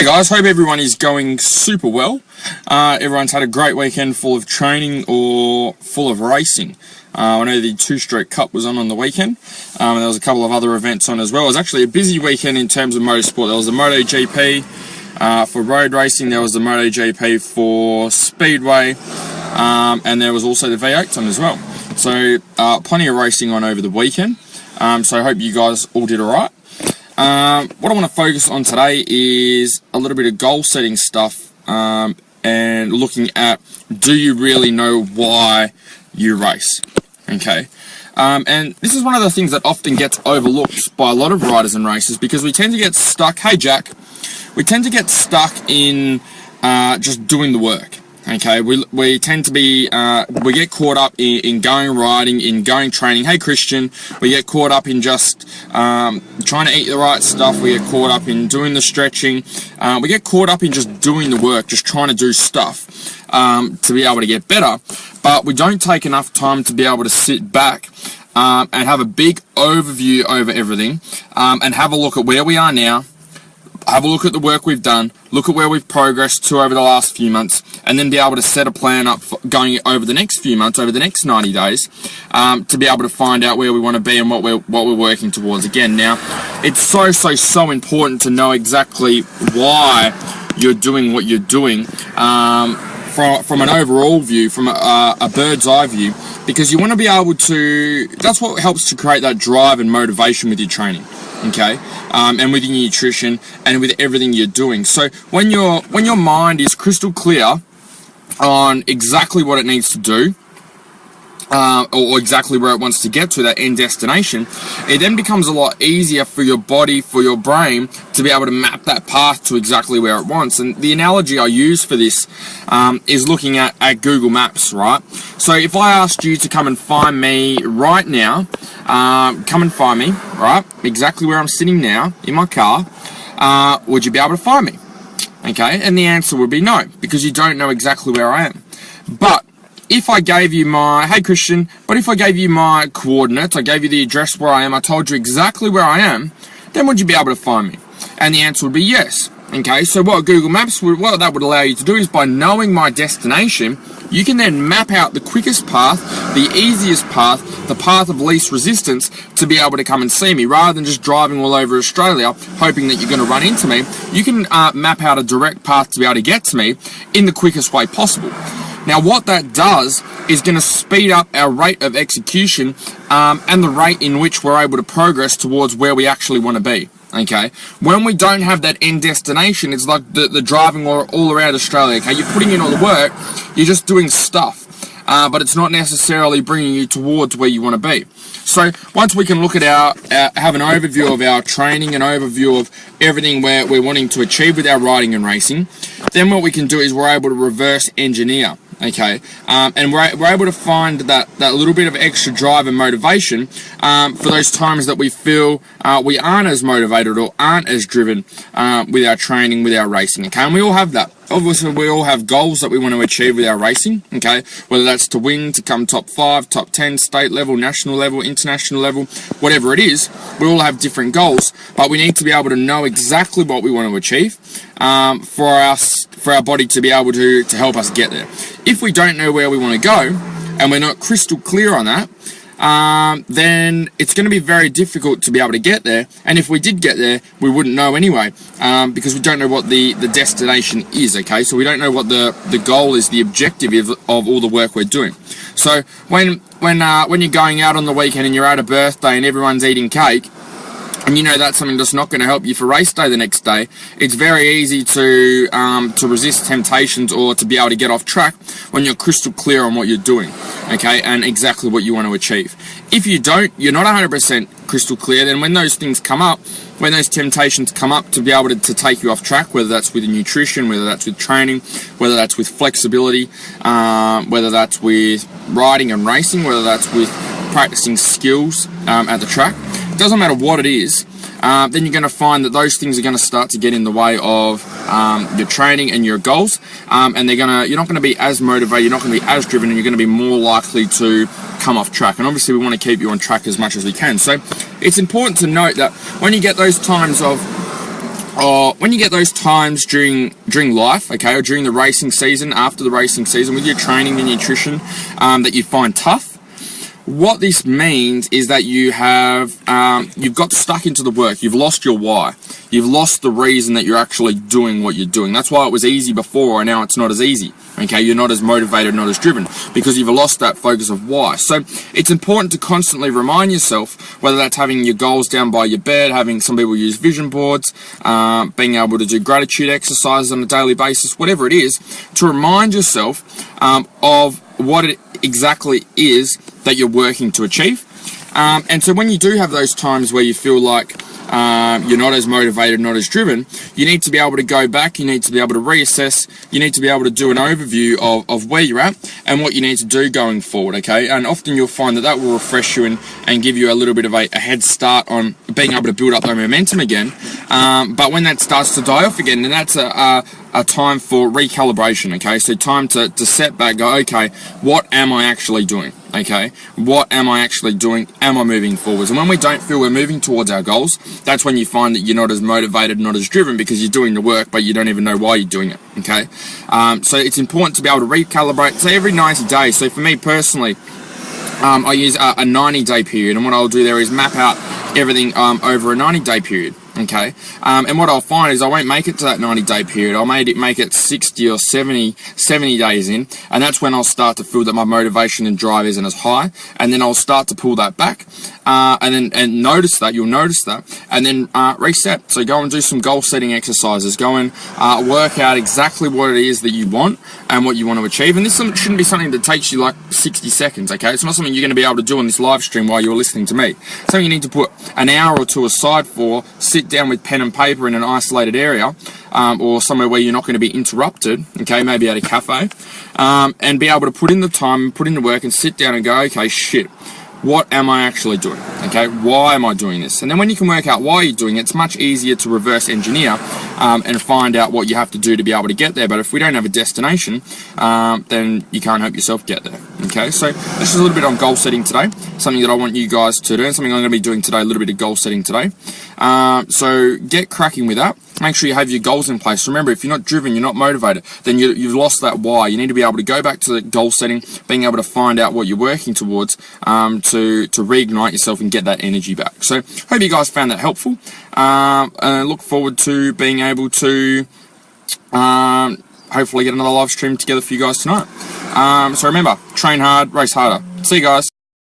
Hey guys, hope everyone is going super well. Everyone's had a great weekend full of training or full of racing. I know the two-stroke cup was on the weekend, and there was a couple of other events on as well. It was actually a busy weekend in terms of motorsport. There was the MotoGP for road racing, there was the MotoGP for speedway, and there was also the V8 on as well. So plenty of racing on over the weekend, so I hope you guys all did alright. What I want to focus on today is a little bit of goal setting stuff, and looking at, do you really know why you race? Okay, and this is one of the things that often gets overlooked by a lot of riders and racers, because we tend to get stuck, hey Jack, we tend to get stuck in just doing the work. Okay, we tend to be, we get caught up in going riding, in going training. Hey Christian, we get caught up in just trying to eat the right stuff. We get caught up in doing the stretching. We get caught up in just doing the work, just trying to do stuff to be able to get better. But we don't take enough time to be able to sit back and have a big overview over everything, and have a look at where we are now. Have a look at the work we've done, look at where we've progressed to over the last few months, and then be able to set a plan up for going over the next few months, over the next 90 days, to be able to find out where we want to be and what we're working towards. Again, now, it's so important to know exactly why you're doing what you're doing, from an overall view, from a bird's eye view, because you want to be able to, that's what helps to create that drive and motivation with your training. Okay, and with your nutrition and with everything you're doing. So when your mind is crystal clear on exactly what it needs to do, or exactly where it wants to get to, that end destination, it then becomes a lot easier for your body, for your brain, to be able to map that path to exactly where it wants. And the analogy I use for this is looking at Google Maps, right? So if I asked you to come and find me right now, come and find me, right, exactly where I'm sitting now, in my car, would you be able to find me? Okay, and the answer would be no, because you don't know exactly where I am. But if I gave you my, hey Christian, but if I gave you my coordinates, I gave you the address where I am, I told you exactly where I am, then would you be able to find me? And the answer would be yes. Okay, so what Google Maps would, what that would allow you to do is, by knowing my destination, you can then map out the quickest path, the easiest path, the path of least resistance to be able to come and see me. Rather than just driving all over Australia hoping that you're going to run into me, you can map out a direct path to be able to get to me in the quickest way possible. Now what that does is going to speed up our rate of execution, and the rate in which we're able to progress towards where we actually want to be. Okay, when we don't have that end destination, it's like the driving all around Australia. Okay, you're putting in all the work, you're just doing stuff, but it's not necessarily bringing you towards where you want to be. So once we can look at have an overview of our training, an overview of everything we're wanting to achieve with our riding and racing, then what we can do is we're able to reverse engineer. Okay, and we're able to find that little bit of extra drive and motivation for those times that we feel we aren't as motivated or aren't as driven with our training, with our racing. Okay, and we all have that. Obviously, we all have goals that we want to achieve with our racing. Okay, whether that's to win, to come top 5, top 10, state level, national level, international level, whatever it is, we all have different goals. But we need to be able to know exactly what we want to achieve for our body to be able to help us get there. If we don't know where we want to go, and we're not crystal clear on that, then it's going to be very difficult to be able to get there. And if we did get there, we wouldn't know anyway, because we don't know what the destination is. Okay, so we don't know what the goal is, the objective of all the work we're doing. So when you're going out on the weekend and you're at a birthday and everyone's eating cake, and you know that's something that's not going to help you for race day the next day, it's very easy to resist temptations or to be able to get off track when you're crystal clear on what you're doing, okay, and exactly what you want to achieve. If you're not 100% crystal clear, then when those things come up, when those temptations come up to be able to take you off track, whether that's with nutrition, whether that's with training, whether that's with flexibility, whether that's with riding and racing, whether that's with practicing skills at the track, it doesn't matter what it is, then you're going to find that those things are going to start to get in the way of your training and your goals, and you're not going to be as motivated, you're not going to be as driven, and you're going to be more likely to come off track. And obviously we want to keep you on track as much as we can. So it's important to note that when you get those times of or when you get those times during life, okay, or during the racing season, after the racing season, with your training and nutrition that you find tough, what this means is that you have you've got stuck into the work. You've lost your why. You've lost the reason that you're actually doing what you're doing. That's why it was easy before, and now it's not as easy. Okay, you're not as motivated, not as driven, because you've lost that focus of why. So it's important to constantly remind yourself, whether that's having your goals down by your bed, having some people use vision boards, being able to do gratitude exercises on a daily basis, whatever it is, to remind yourself of what it exactly is that you're working to achieve. And so when you do have those times where you feel like you're not as motivated, not as driven, you need to be able to go back, you need to be able to reassess, you need to be able to do an overview of where you're at and what you need to do going forward, okay? And often you'll find that will refresh you and give you a little bit of a head start on being able to build up that momentum again. But when that starts to die off again, then that's a time for recalibration, okay? So time to set back, go, okay, what am I actually doing? Okay, what am I actually doing? Am I moving forwards? And when we don't feel we're moving towards our goals, that's when you find that you're not as motivated, not as driven, because you're doing the work, but you don't even know why you're doing it, okay? So it's important to be able to recalibrate, say every 90 days. So for me personally, I use a 90-day period, and what I'll do there is map out everything over a 90-day period. Okay, and what I'll find is I won't make it to that 90-day period. I'll make it 60 or 70 days in, and that's when I'll start to feel that my motivation and drive isn't as high, and then I'll start to pull that back, and notice that, you'll notice that, and then reset. So go and do some goal setting exercises, go and work out exactly what it is that you want and what you want to achieve. And this shouldn't be something that takes you like 60 seconds, okay? It's not something you're going to be able to do on this live stream while you're listening to me. Something you need to put an hour or two aside for, sit down with pen and paper in an isolated area, or somewhere where you're not going to be interrupted, okay, maybe at a cafe, and be able to put in the time, put in the work, and sit down and go, okay, shit, what am I actually doing? Okay, why am I doing this? And then when you can work out why you're doing it, it's much easier to reverse engineer and find out what you have to do to be able to get there. But if we don't have a destination, then you can't help yourself get there. Okay, so this is a little bit on goal setting today, something that I want you guys to do, and something I'm going to be doing today, a little bit of goal setting today. So get cracking with that. Make sure you have your goals in place. Remember, if you're not driven, you're not motivated, then you've lost that why. You need to be able to go back to the goal setting, being able to find out what you're working towards, to reignite yourself and get that energy back. So hope you guys found that helpful. And I look forward to being able to hopefully get another live stream together for you guys tonight. So remember, train hard, race harder. See you guys.